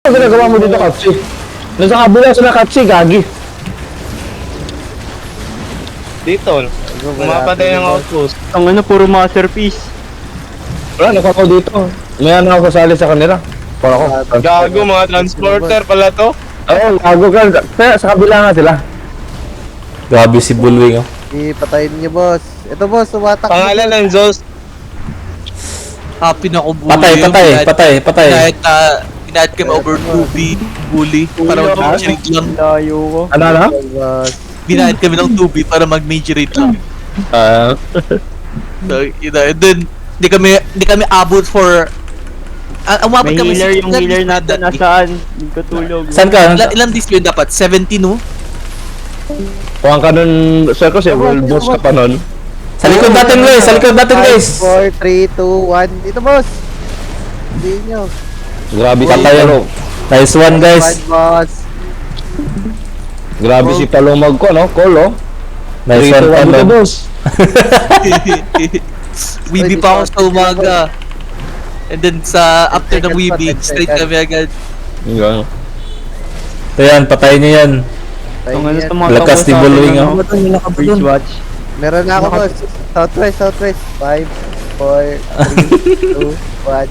Ano ginagawa mo dito, Kapsi? Nasa kabila sila, Kapsi, gagi. Dito, pumapatay ng outpost. Ang ano, puro masterpiece. Wala, nakakaw dito. May ano ako kasali sa kanila. Para ko. Gago, mga transporter pala to. Oo, gago ka. Kaya sa kabila nga sila. Grabe si Bullwing, oh. Ipatayin niyo, boss. Ito, boss, tumatak. Pangalan ng Zeus. Happy na ko bully. Patay. Pinahit kami over 2B, bully, para mag-majorate lang. Layo ko. Ano? Boss. Binahit kami ng 2B para mag-majorate lang. So, and then, di kami abot for... umabot May kami healer, yung healer natin nasaan? Hindi ko tulog. Saan ka? Ilan days yun dapat? 70 no? Kuha ka nun, sir, kasi world boss ka pa nun. Sa likod natin, guys! Sa likod natin, guys! 4, 3, 2, 1. Dito, boss. Hindi nyo. Grabe si Patay, Palomag. Nice one, guys! Boss. Grabe si Palomag ko, no? Call, oh. Nice one, 3-2-1 dito, Palom. boss. Weeby pa ako sa umaga. And then after ng Weeby, straight kami agad. Yan. Ito yan, patayin niyo yan. Ang ano sa mga Lakas ni Bullwing, oh. Bridge watch. Meron na ako, boss. Southwest. 5, 4, 3, 2, 1.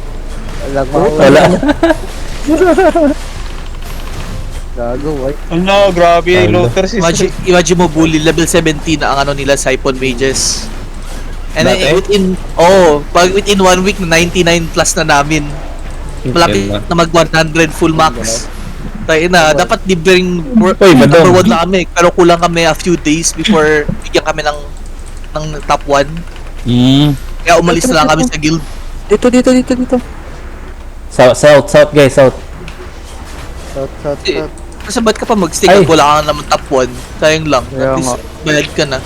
Walang mawala. Wala. Gago, wait. Ano, grabe, looter si Imagine mo bully, level 17 na ang ano nila, Siphon Mages. And then Dati? within 1 week na 99 plus na namin. Malapit na mag 100 full max. Tayo na, dapat libreng Uy, madam. number 1 na kami. Pero kulang kami a few days before bigyan kami ng top 1. Kaya umalis na lang kami sa guild. Dito. South, guys, south. South. Kasi ba't ka pa mag-stay Ay. kung wala ka naman top 1? Sayang lang. Kaya At least, nga. bayad ka na.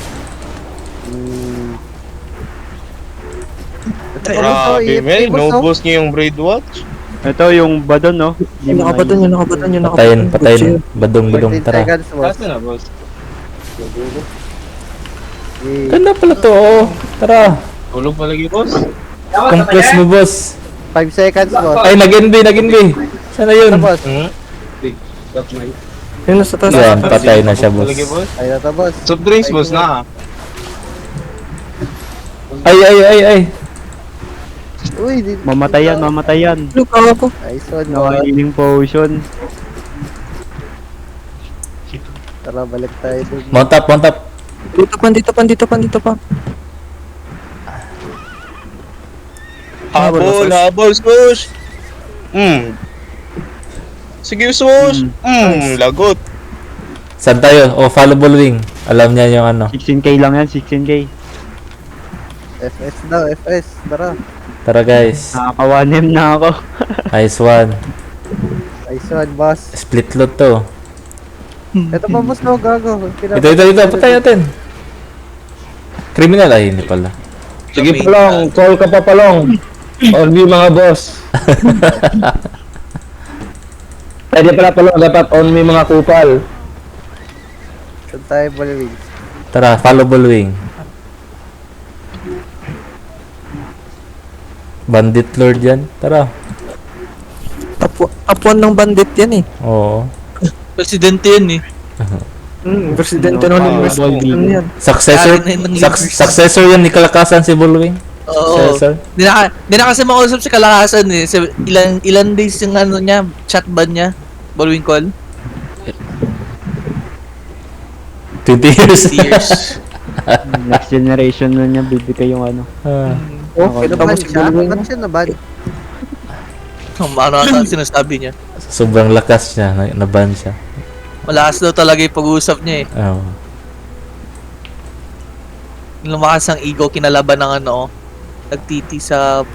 Grabe, man. Inubos niyo yung Braid Watch. Ito yung badon, no? Yung nakabatan. Patayin. Badong, 14 tara. seconds, boss. Saan na, boss? Eh, Ganda pala to, oh. Tara. Tulog palagi, boss. Compress mo, boss. 5 seconds, boss. Ay, nag-NB. Sana yun. Ito, boss. Yung nasa taas. Yan, patay na siya, boss. Palagi, boss. Ay, ito, boss. Soft drinks, boss, na. Ay. Uy, Mamatayan. Look, ako. Nice one, No boss. healing potion. Tara, balik tayo dun. Mount up. Dito pa. Habol, swoosh. Sige, swoosh. Lagot. Saan tayo? Oh, follow Bullwing. Alam niya yung ano. 16k lang yan, 16k. FS daw, FS. Tara. Tara, guys. Nakaka-1M na ako. Nice one. Nice one, boss. Split loot to. Ito pa, boss, no, gago. Ito. Patay natin. Criminal ay, hindi pala. Sige, Palong. Call ka pa, Palong. On me, mga boss. Pwede pala, Palong. Dapat on me, mga kupal. Saan tayo, Balwing? Tara, follow Bullwing. Bandit Lord yan. Tara. Top 1 ng bandit yan eh. Oo. Presidente yan eh. Presidente ng university. Ano yan? Successor. Kaya na yung Successor yan ni Kalakasan si Bullwing. Oo. Successor. Di na kasi makausap si Kalakasan eh. Ilan days yung ano niya, chat ban niya. Following call. 20 years. 3 years. Next generation na niya, bibigay yung ano. Oh, Okay, naban siya? Ba't siya naban? Ano ata ang sinasabi niya. Sobrang lakas niya. Naban siya. Malakas daw talaga yung pag-uusap niya eh. Oo. Lumakas ang ego kinalaban ng ano, nagtiti sa...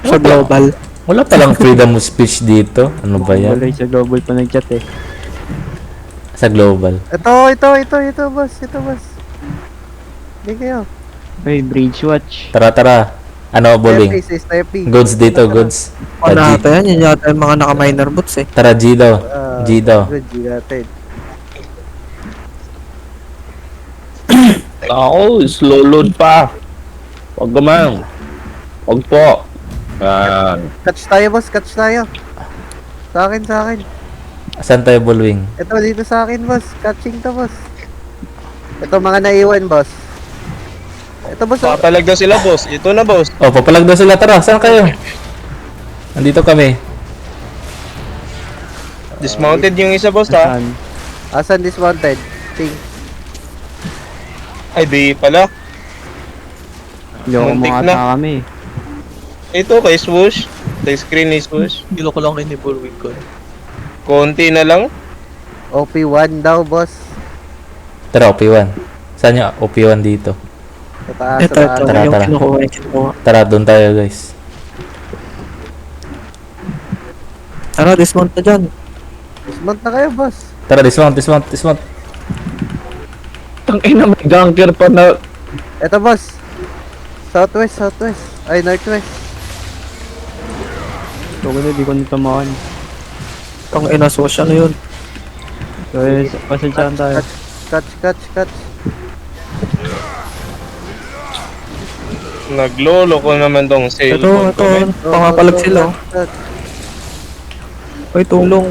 Sa global. Wala palang freedom of speech dito. Ano ba yan? Wala sa global pa nag-chat eh. Sa global. Ito, boss. Ito, boss. Hindi kayo. Hey, bridge watch. Tara. Ano, Bullwing? Stepping. Goods dito, goods. Ano ata yan? Yan yata yung mga naka-minor boots eh. Tara, G daw. G daw. Good, G natin. Ako, slow load pa. Huwag naman. Huwag po. Catch tayo, boss. Catch tayo. Sa akin, sa akin. Saan tayo, Bullwing? Ito, dito sa akin, boss. Catching to, boss. Ito, mga naiwan, boss. Ito, boss. Oh. Papalag na sila, boss. Ito na, boss. Oh, papalag daw sila. Tara, saan kayo? Nandito kami. Dismounted yung isa, boss, ha? Saan? Asan dismounted? Ting. Ay, di pala. Loko Muntik mga na. ata kami. Ito, kay Swoosh. Sa screen ni Swoosh. Niloko lang kayo ni Bullwing ko. Konti na lang. OP1 daw, boss. Tara, OP1. Saan yung OP1 dito? Sa taas, Ito, sa ito. taas. Tara, Yung tara. kinukuha, yung kinukuha. Tara, doon tayo, guys. Tara, dismount na dyan. Dismount na kayo, boss. Tara, dismount. Tang ina, may ganker pa na. Ito, boss. Southwest. Ay, northwest. Ito ko na, di ko nitamaan. Tang ina, Swoosh, ano yun? So, pasensyahan tayo. Catch. Naglolo ko naman tong Ito, cellphone ko, men. pangapalag sila. Catch. Uy, tulong.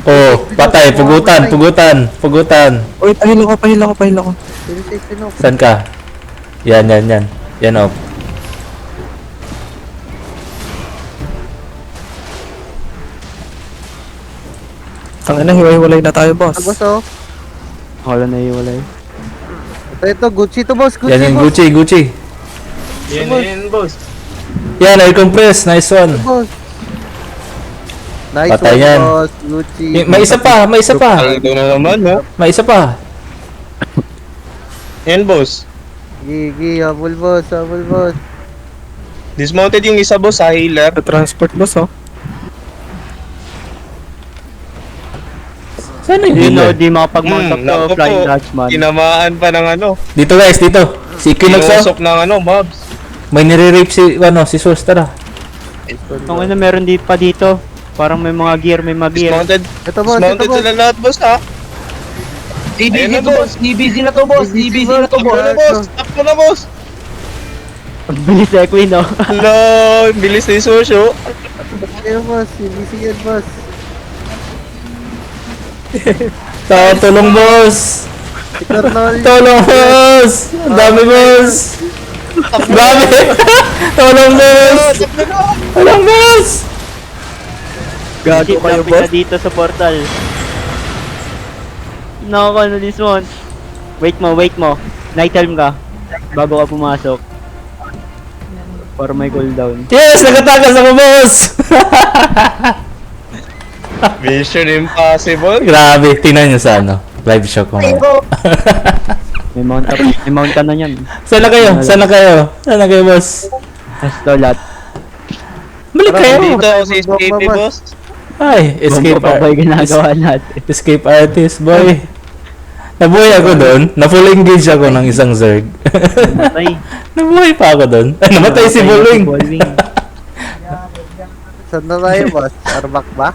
Oh, patay, pugutan. Uy, pahila ko. Sino? Saan ka? Yan. Yan, oh. Tang ina, hiwa-hiwalay na tayo, boss. Boss, oh. Wala na iwalay. Ito, Gucci to, boss. Yan yung boss. Gucci. Yan, boss. Yan, air compress. Nice one. Boss. Nice Patay one, yan. boss. Gucci. May isa pa. Ito na naman, no? May isa pa. Yan, boss. Gigi, habol, boss. Dismounted yung isa, boss, sa healer. Sa transport, boss, oh. Saan yung Hindi na, healer? di makapag-mount up to naku Flying po. Dutchman. Tinamaan pa ng ano. Dito, guys, dito. Si Equinox, oh. Tinusok ng ano, mobs. May nire-rape si Sos. Tara. Kung ano meron dito. Parang may mga gear. Dismounted. Ito, boss. Dismounted sila lahat, boss, ha? Ayun na, boss. DBZ na to, boss. Takbo na, boss. Ang bilis sa Queen, no? Hello, bilis ni Swoosh, oh. Ayun, boss. CBC yan, boss. Tulong, boss. Eternal. Tulong, boss. Ang dami, boss. Dami. Tulong, boss. Gago kayo, Lapit boss. na dito sa portal. Nakaka this one. Wait mo. Night helm ka. Bago ka pumasok. Para may cooldown. Yes, nakatakas ako, boss. Mission impossible. Grabe, tingnan nyo sa ano. Live show ko. May mount ka na yan. Saan na kayo, boss? Hastolat. Balik kayo. Dito ako si SKP, boss. Ay, escape Bomba pa ba yung ginagawa natin? Escape artist, boy. Nabuhay ako doon. Na-full engage ako ng isang Zerg. Matay. Nabuhay pa ako doon. Namatay si Bullwing. Saan na tayo, boss? Arbak ba?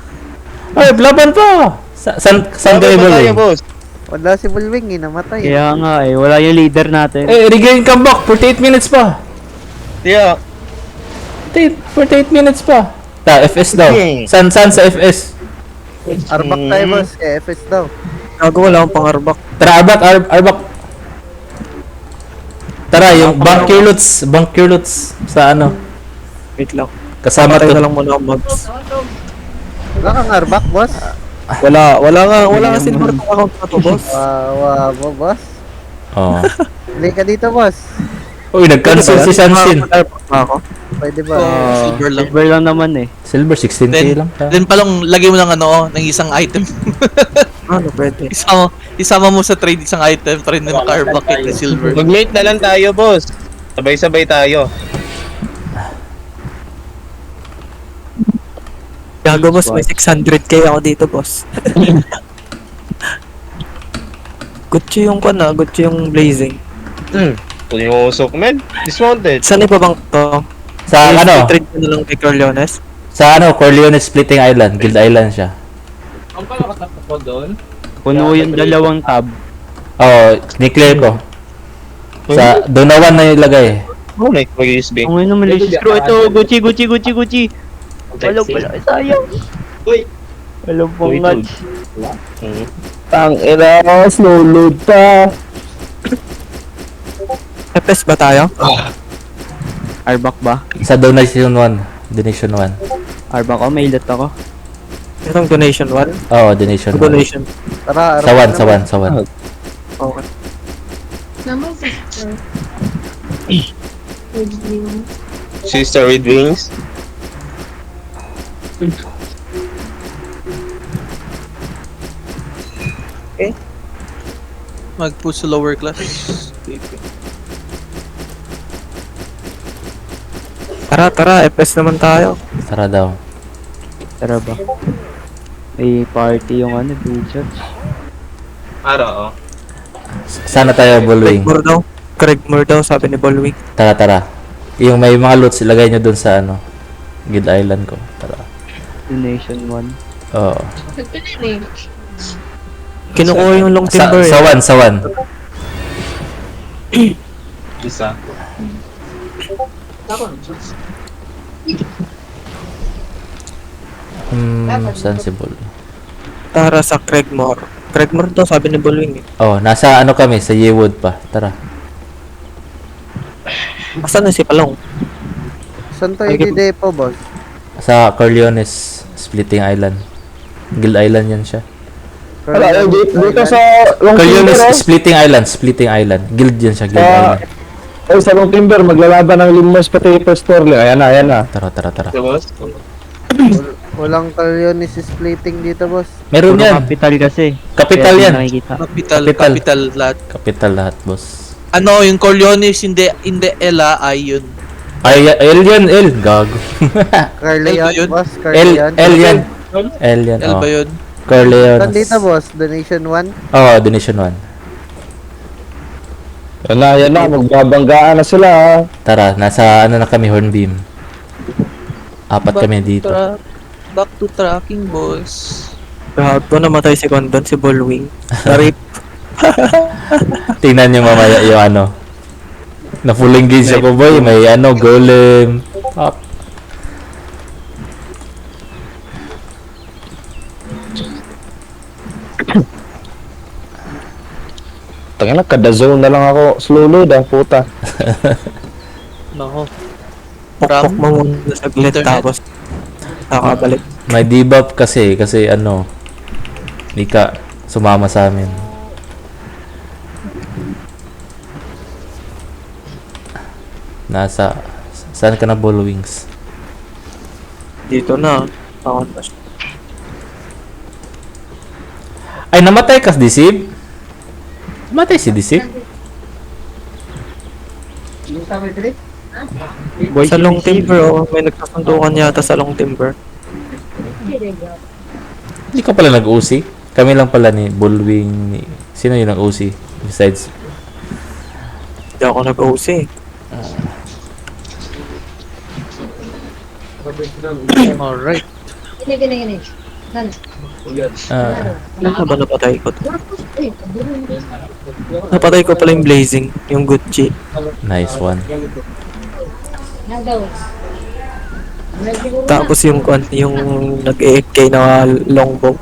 Ay, laban pa. Saan kayo, Tayo, Bullwing? boss. Wala si Bullwing, namatay. Kaya nga wala yung leader natin. Regain comeback. 48 minutes pa. Yeah. 48 minutes pa. FS daw. San sa FS? Arbak tayo, boss. FS daw. Gago, wala akong pang-arbak. Tara, Arbak. Tara, yung bunker loots sa ano. Wait lang. Kasama Patay to. na lang muna ang mobs. Wala kang arbak, boss? Wala nga silver account na to, boss. Wow, boss. Oh. Balik ka dito, boss. Uy, nag-cancel si Sansin. Arbak na ako. Pwede ba? Silver lang. Silver lang naman Silver 16k lang. Then palang lagay mo ng ano, ng isang item. Ano, pwede. Isama mo sa trade isang item pa rin ng car bucket na silver. Mag-mate na lang tayo, boss. Sabay-sabay tayo. Gago, boss. May 600k ako dito, boss. Gucci yung Gucci yung blazing. Punyusok, men. Dismounted. Saan ibabang to? Sa ano? Trade ko na lang kay Corleones. Sa ano, Corleone Splitting Island. Guild Island siya. Puno yung dalawang tab. Oh, ni-clear ko. Sa doon na one na ilagay. Oh, like mag-USB. Ang ngayon naman, lazy screw. Ito, Gucci. Walang pala, sayang. Walang pangat. Tang ina, slow load pa. FPS ba tayo? Arbak ba? Sa donation 1. Donation 1. Arbak ako, may ilat ako. Itong donation 1? Oo, donation 1. Donation. Tara, Sa 1. Okay. Naman sister. Sister with wings. Mag-push sa lower class. Tara, FPS naman tayo. Tara daw. Tara ba? May party yung ano, Bridget. Ara, oh. Sana tayo, Bullwing. Craig Moore daw, sabi ni Bullwing. Tara. Yung may mga loot, ilagay nyo dun sa ano. Guild Island ko. Tara. Donation 1. Oo. Nagpinili. Kinukuha yung long timber Sa 1. Isa. Saan si Bull? Tara sa Craig Moore. Craig Moore daw, sabi ni Bullwing eh. Oh, nasa ano kami, sa Yewood pa. Tara. Asan na si Palong? Saan tayo didepo, boss? Sa Corleones, Splitting Island. Guild Island yan siya. Wala, dito sa Long Corleones, Timber. Splitting Island. Guild yan siya, Guild Island. Ay, sa Long Timber, maglalaban ng Limos Potato Store. Ayan na. Tara. Boss? Walang Corleones splitting dito, boss. Meron Puro yan. capital kasi. Capital Kaya yan. di nakikita. Capital lahat. Capital lahat, boss. Ano, yung Corleones, hindi Ella, ay yun. Ay, L yan, L. Gago. Corleone, L ba yun? boss. L Corleone. yan. L yan, L ba yun? Corleones. Saan dito, boss? Donation 1? Oo, donation 1. Yan na, magbabanggaan na sila. Tara, nasa ano na kami, Hornbeam. Apat kami dito. Back to tracking, boss. Gago, namatay si Condon, si Bullwing. Narip. Tingnan nyo mamaya yung ano. Na full engage ako, boy. May ano, golem. Up. Tangina, kada zone na lang ako. Slow load puta. Nako. Pukpok mo muna saglit Internet. tapos nakabalik. May debuff kasi ano, Mika, sumama sa amin. Saan ka na, Bullwings? Dito na. Ako na. Ay, namatay ka, Deceive? Namatay si Deceive? Boy, Sa long timber, may nagkasundukan yata sa long timber. Hindi ka pala nag-usi? Kami lang pala ni Bullwing ni... Sino yung nag-usi? Besides... Hindi ako nag-OC. Alright. Gini. Ano ba napatay ko? Napatay ko pala yung Blazing, yung Gucci. Nice one. Tapos yung nag-8k na longbow.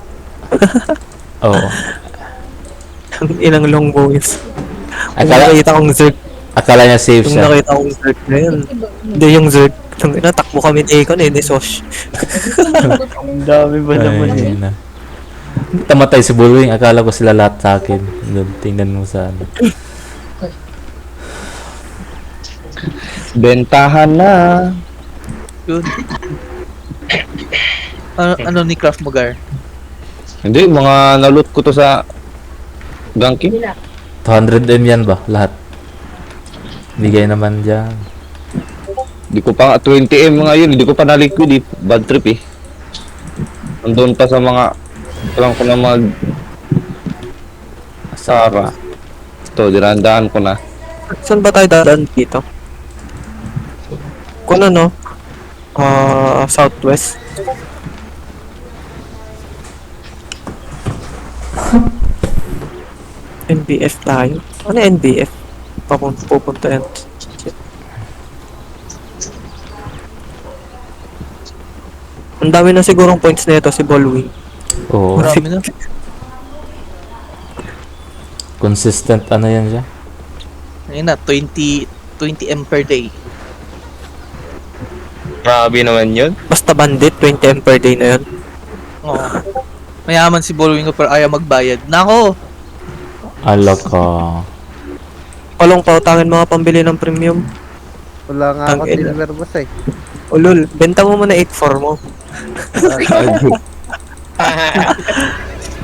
Oo. Ang inang longbow is. Yung Akala- nakita kong Zerg. Akala niya safe Yung siya. nakita kong Zerg na yun. Hindi yung Zerg. Takbo kami ni Akon ni Sosh. Ang dami ba naman eh. Na. Tamatay si Bullwing. Akala ko sila lahat sa akin. Doon, tingnan mo sa ano. Bentahan na. Yun. Ano ni Craft Magar? Hindi, mga naloot ko to sa Ganking. 200M yan ba? Lahat. Bigay naman dyan. Hindi ko pa nga 20M mga yun, hindi ko pa na-liquid eh. Bad trip eh. Andun pa sa mga lang ko na Sara. Ito, dirandaan ko na. Saan ba tayo dadaan dito? Kung ano? Southwest. NBF tayo. Ano NBF? Pupunta yan. Ang dami na sigurong points na ito si Ballwing. Oo. Marami na. Consistent ano yan siya. Ayun na, 20 M per day. Grabe naman yun. Basta bandit, 20 M per day na yun. Oo. Mayaman si Ballwing pero ayaw magbayad. Nako! Ala ka. Palong pautangin mga pambili ng premium. Wala nga ako Ang ina. silver boss eh. Ulul, benta mo muna 8.4 mo.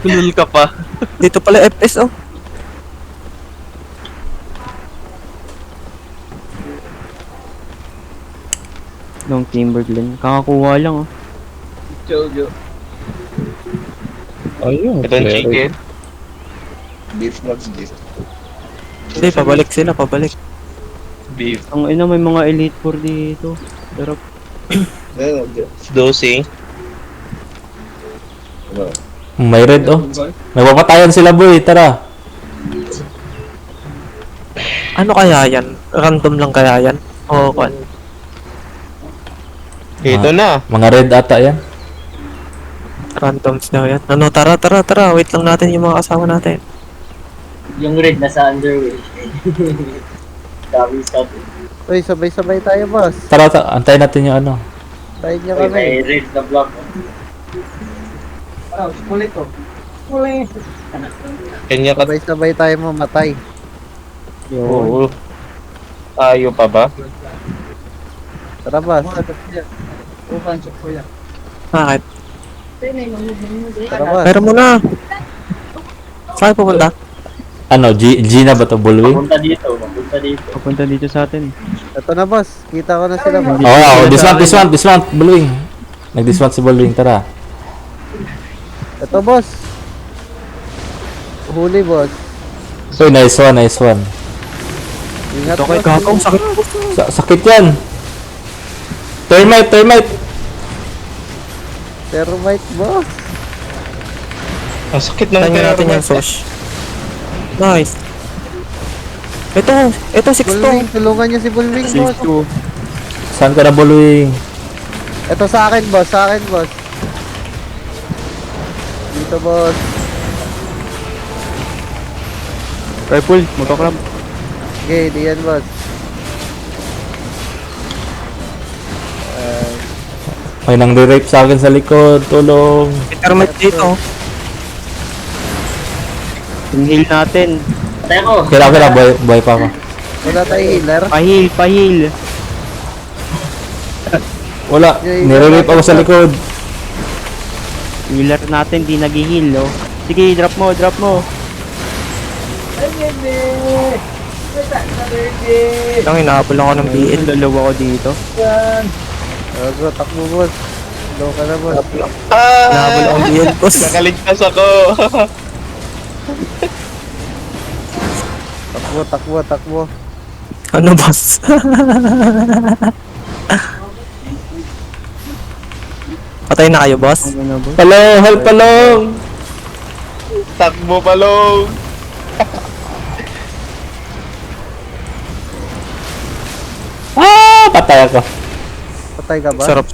Tulul ka pa. Dito pala FS oh. Long Timberland. Kakakuha lang oh. Ayun. Ito yung chicken. Hindi, pabalik sila, pabalik. Beef. Ang ina, may mga Elite Four dito. Sarap. Dosing. May red oh. Nagpapatayan sila boy, tara. Ano kaya yan? Random lang kaya yan? O, kwan. Ito na. Mga red ata yan. Randoms daw yan. Ano, tara. Wait lang natin yung mga kasama natin. Yung red nasa underwear. Dami stuff. Uy, sabay-sabay tayo boss. Tara, antayin natin yung ano. Tayo niyo May kami. red na block. Kanya ka. Sabay-sabay tayo mamatay. Oo. Tayo pa ba? Tara boss. Bakit? Tara boss. Meron mo na. Saan pupunta? Ano, G na ba to, Bullwing? Punta dito, punta dito. Papunta dito sa atin. Ito na boss. Kita ko na sila boss. Oo, dismount, Bullwing. Nag-dismount si Bullwing, tara. Ito boss. Huli boss. So, nice one. Ingat Okay, boss. kakong sakit. Sakit yan. Termite. Thermite boss. Ang sakit ng Tanya natin yung sauce. Nice. Ito 6 to. Bullwing, tulungan niyo si Bullwing boss. Saan ka na, Bullwing? Ito sa akin boss, Dito boss. Rifle, magkakrab. Okay, diyan boss. May nang rape sa akin sa likod. Tulong. May thermite dito. Yung heal natin. Patay ko. Kira, buhay pa ako. Wala tayo healer. Pahil. Wala, nire-rape ako sa likod. Healer natin, di nag-heal oh. Sige, drop mo. Lang inaabol ako ng BL. Dalawa ko dito. Go, takbo boss. Go ka na boss. Inaabol ako ng BL, boss. Nakaligtas ako. Takbo. Ano, boss? Patay na kayo, boss? Ano na ba? Palong, help, palong. Takbo palong. Patay ako. Patay ka ba? Sarap.